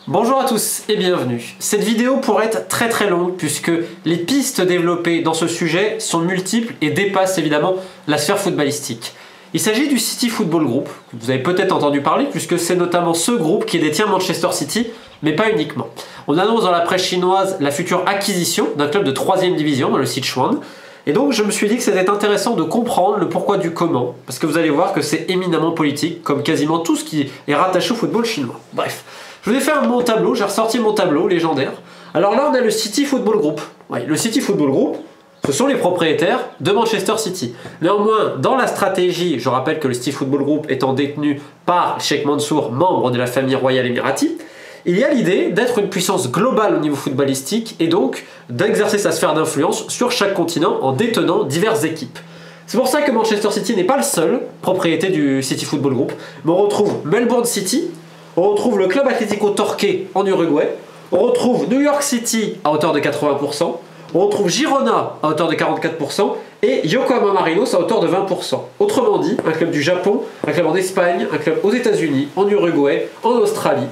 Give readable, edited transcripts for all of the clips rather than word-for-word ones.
Bonjour à tous et bienvenue. Cette vidéo pourrait être très longue puisque les pistes développées dans ce sujet sont multiples et dépassent évidemment la sphère footballistique. Il s'agit du City Football Group, que vous avez peut-être entendu parler puisque c'est notamment ce groupe qui détient Manchester City, mais pas uniquement. On annonce dans la presse chinoise la future acquisition d'un club de 3ème division dans le Sichuan. Et donc je me suis dit que c'était intéressant de comprendre le pourquoi du comment, parce que vous allez voir que c'est éminemment politique, comme quasiment tout ce qui est rattaché au football chinois. Bref. Je vous ai fait mon tableau, j'ai ressorti mon tableau légendaire. Alors là, on a le City Football Group. Oui, le City Football Group, ce sont les propriétaires de Manchester City. Néanmoins, dans la stratégie, je rappelle que le City Football Group étant détenu par Sheikh Mansour, membre de la famille royale émirati, il y a l'idée d'être une puissance globale au niveau footballistique et donc d'exercer sa sphère d'influence sur chaque continent en détenant diverses équipes. C'est pour ça que Manchester City n'est pas le seul propriété du City Football Group, mais on retrouve Melbourne City, on retrouve le Club Atlético Torque en Uruguay, on retrouve New York City à hauteur de 80%, on retrouve Girona à hauteur de 44% et Yokohama Marinos à hauteur de 20%. Autrement dit, un club du Japon, un club en Espagne, un club aux États-Unis, en Uruguay, en Australie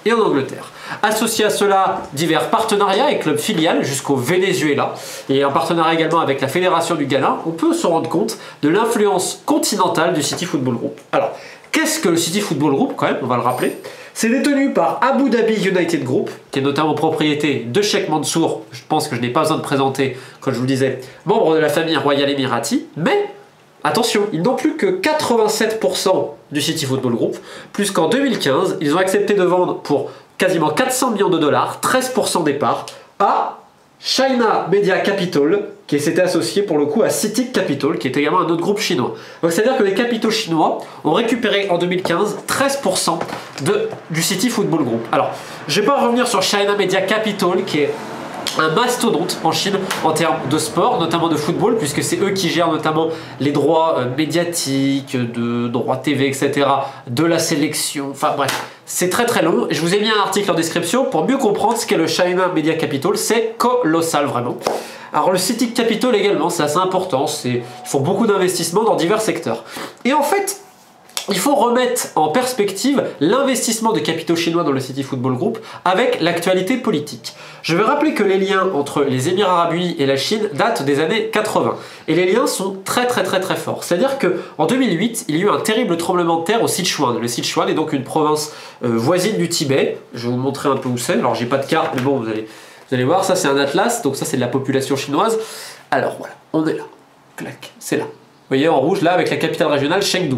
et en Angleterre. Associé à cela, divers partenariats et clubs filiales jusqu'au Venezuela et un partenariat également avec la Fédération du Ghana, on peut se rendre compte de l'influence continentale du City Football Group. Alors, qu'est-ce que le City Football Group, quand même, on va le rappeler? C'est détenu par Abu Dhabi United Group, qui est notamment propriété de Sheikh Mansour, je pense que je n'ai pas besoin de présenter, comme je vous le disais, membre de la famille royale émirati, mais attention, ils n'ont plus que 87% du City Football Group, plus qu'en 2015, ils ont accepté de vendre pour quasiment 400 millions de dollars, 13% des parts, à China Media Capital, qui s'était associé pour le coup à CITIC Capital, qui est également un autre groupe chinois. Donc c'est-à-dire que les capitaux chinois ont récupéré en 2015 13% du City Football Group. Alors, je ne vais pas revenir sur China Media Capital, qui est un mastodonte en Chine en termes de sport, notamment de football, puisque c'est eux qui gèrent notamment les droits médiatiques, de droits TV, etc., de la sélection, enfin bref, c'est très long. Je vous ai mis un article en description pour mieux comprendre ce qu'est le China Media Capital, c'est colossal vraiment. Alors le City Capital également, c'est assez important, ils font beaucoup d'investissements dans divers secteurs. Et en fait, il faut remettre en perspective l'investissement de capitaux chinois dans le City Football Group avec l'actualité politique. Je vais rappeler que les liens entre les Émirats Arabes Unis et la Chine datent des années 80. Et les liens sont très forts. C'est-à-dire qu'en 2008, il y a eu un terrible tremblement de terre au Sichuan. Le Sichuan est donc une province voisine du Tibet. Je vais vous montrer un peu où c'est. Alors j'ai pas de carte, mais bon, vous allez voir, ça c'est un atlas, donc ça c'est de la population chinoise. Alors voilà, on est là. Clac, c'est là. Vous voyez en rouge là avec la capitale régionale Chengdu.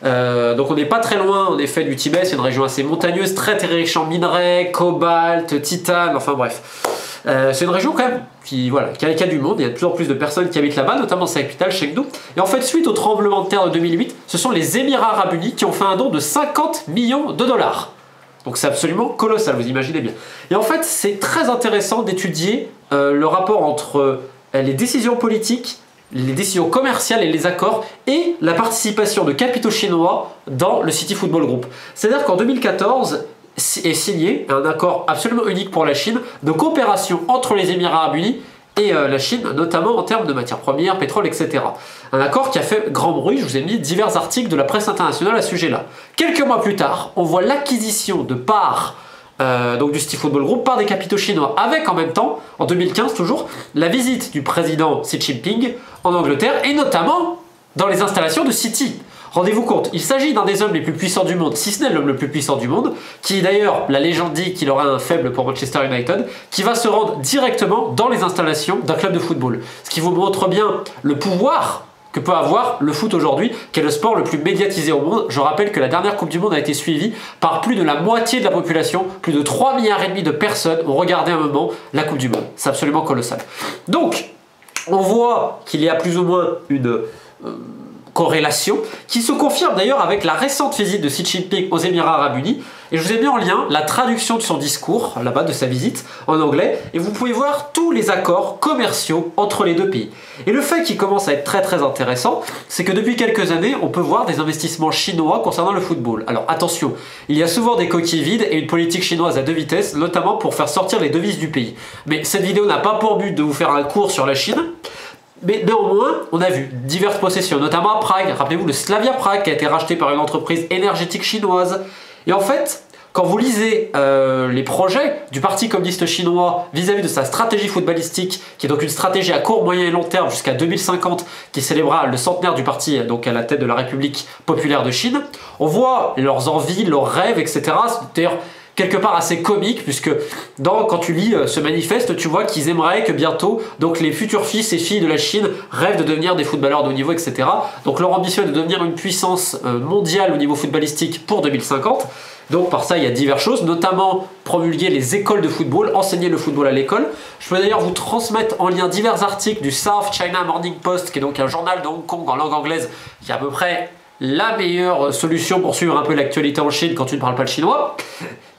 Donc on n'est pas très loin en effet du Tibet, c'est une région assez montagneuse, très riche en minerais, cobalt, titane, enfin bref. C'est une région quand même qui a du monde, il y a de plus en plus de personnes qui habitent là-bas, notamment sa capitale Chengdu. Et en fait suite au tremblement de terre de 2008, ce sont les Émirats Arabes Unis qui ont fait un don de 50 millions de dollars. Donc c'est absolument colossal, vous imaginez bien. Et en fait c'est très intéressant d'étudier le rapport entre les décisions politiques, les décisions commerciales et les accords et la participation de capitaux chinois dans le City Football Group. C'est-à-dire qu'en 2014 est signé un accord absolument unique pour la Chine de coopération entre les Émirats Arabes Unis et la Chine, notamment en termes de matières premières, pétrole, etc. Un accord qui a fait grand bruit, je vous ai mis divers articles de la presse internationale à ce sujet-là. Quelques mois plus tard, on voit l'acquisition de parts donc du City Football Group par des capitaux chinois, avec en même temps, en 2015 toujours, la visite du président Xi Jinping en Angleterre et notamment dans les installations de City. Rendez-vous compte, il s'agit d'un des hommes les plus puissants du monde, si ce n'est l'homme le plus puissant du monde, qui d'ailleurs, la légende dit qu'il aura un faible pour Manchester United, qui va se rendre directement dans les installations d'un club de football. Ce qui vous montre bien le pouvoir que peut avoir le foot aujourd'hui, qui est le sport le plus médiatisé au monde. Je rappelle que la dernière Coupe du Monde a été suivie par plus de la moitié de la population, plus de 3,5 milliards de personnes ont regardé un moment la Coupe du Monde. C'est absolument colossal. Donc, on voit qu'il y a plus ou moins une corrélation qui se confirme d'ailleurs avec la récente visite de Xi Jinping aux Émirats Arabes Unis. Et je vous ai mis en lien la traduction de son discours, là-bas, de sa visite, en anglais. Et vous pouvez voir tous les accords commerciaux entre les deux pays. Et le fait qui commence à être très intéressant, c'est que depuis quelques années, on peut voir des investissements chinois concernant le football. Alors attention, il y a souvent des coquilles vides et une politique chinoise à deux vitesses, notamment pour faire sortir les devises du pays. Mais cette vidéo n'a pas pour but de vous faire un cours sur la Chine. Mais néanmoins, on a vu diverses possessions, notamment à Prague. Rappelez-vous le Slavia Prague qui a été racheté par une entreprise énergétique chinoise. Et en fait, Quand vous lisez les projets du Parti communiste chinois vis-à-vis de sa stratégie footballistique, qui est donc une stratégie à court, moyen et long terme jusqu'à 2050, qui célébrera le centenaire du parti donc à la tête de la République populaire de Chine, on voit leurs envies, leurs rêves, etc. C'est d'ailleurs quelque part assez comique, puisque quand tu lis ce manifeste, tu vois qu'ils aimeraient que bientôt donc les futurs fils et filles de la Chine rêvent de devenir des footballeurs de haut niveau, etc. Donc leur ambition est de devenir une puissance mondiale au niveau footballistique pour 2050. Donc par ça, il y a diverses choses, notamment promulguer les écoles de football, enseigner le football à l'école. Je peux d'ailleurs vous transmettre en lien divers articles du South China Morning Post, qui est donc un journal de Hong Kong en langue anglaise, qui est à peu près la meilleure solution pour suivre un peu l'actualité en Chine quand tu ne parles pas le chinois.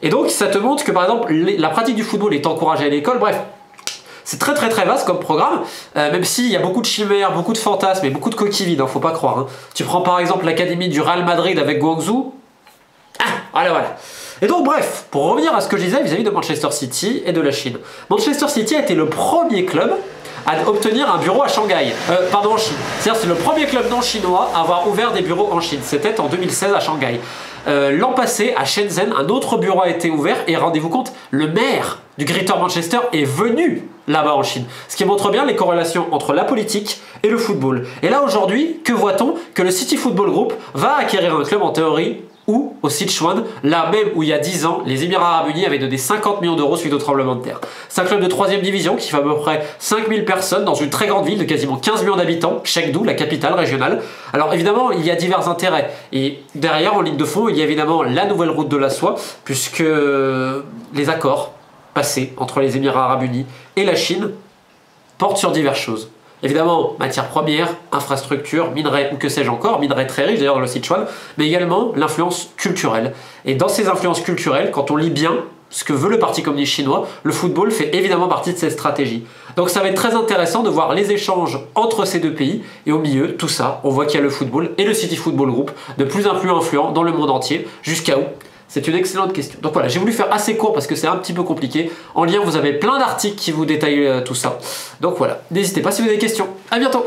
Et donc ça te montre que par exemple, la pratique du football est encouragée à l'école, bref. C'est très vaste comme programme, même s'il y a beaucoup de chimères, beaucoup de fantasmes et beaucoup de coquilles vides, faut pas croire. Tu prends par exemple l'académie du Real Madrid avec Guangzhou. Voilà. Et donc bref, pour revenir à ce que je disais vis-à-vis de Manchester City et de la Chine. Manchester City a été le premier club à obtenir un bureau à Shanghai. En Chine. C'est-à-dire c'est le premier club non chinois à avoir ouvert des bureaux en Chine. C'était en 2016 à Shanghai. L'an passé, à Shenzhen, un autre bureau a été ouvert et rendez-vous compte, le maire du Greater Manchester est venu là-bas en Chine. Ce qui montre bien les corrélations entre la politique et le football. Et là aujourd'hui, que voit-on? Que le City Football Group va acquérir un club en théorie ou au Sichuan, là même où il y a 10 ans, les Émirats Arabes Unis avaient donné 50 millions d'euros suite au tremblement de terre. C'est un club de 3ème division qui fait à peu près 5000 personnes dans une très grande ville de quasiment 15 millions d'habitants, Chengdu, la capitale régionale. Alors évidemment, il y a divers intérêts. Et derrière, en ligne de fond, il y a évidemment la nouvelle route de la soie, puisque les accords passés entre les Émirats Arabes Unis et la Chine portent sur diverses choses. Évidemment, matières premières, infrastructures, minerais ou que sais-je encore, minerais très riches d'ailleurs dans le Sichuan, mais également l'influence culturelle. Et dans ces influences culturelles, quand on lit bien ce que veut le Parti communiste chinois, le football fait évidemment partie de cette stratégie. Donc ça va être très intéressant de voir les échanges entre ces deux pays, et au milieu, tout ça, on voit qu'il y a le football et le City Football Group, de plus en plus influents dans le monde entier, jusqu'à où? C'est une excellente question. Donc voilà, j'ai voulu faire assez court parce que c'est un petit peu compliqué. En lien, vous avez plein d'articles qui vous détaillent tout ça. Donc voilà, n'hésitez pas si vous avez des questions. À bientôt!